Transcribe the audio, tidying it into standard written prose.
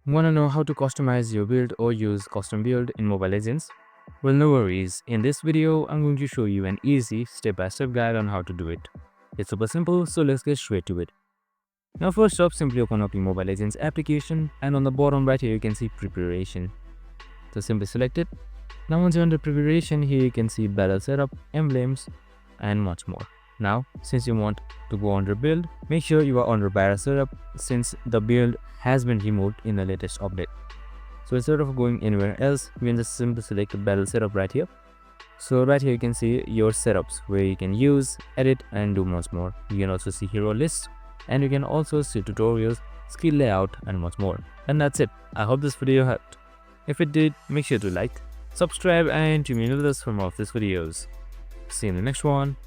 Want to know how to customize your build or use custom build in Mobile Legends? Well, no worries. In this video, I'm going to show you an easy step-by-step guide on how to do it. It's super simple, so let's get straight to it. Now first up, simply open up your Mobile Legends application, and on the bottom right here you can see preparation. So simply select it. Now once you're under preparation, here you can see battle setup, emblems, and much more. Now since you want to go under build, make sure you are under battle setup since the build has been removed in the latest update. So instead of going anywhere else, you can just simply select the battle setup right here. So right here you can see your setups where you can use, edit, and do much more. You can also see hero lists, and you can also see tutorials, skill layout, and much more. And that's it. I hope this video helped. If it did, make sure to like, subscribe, and tune in with us for more of these videos. See you in the next one.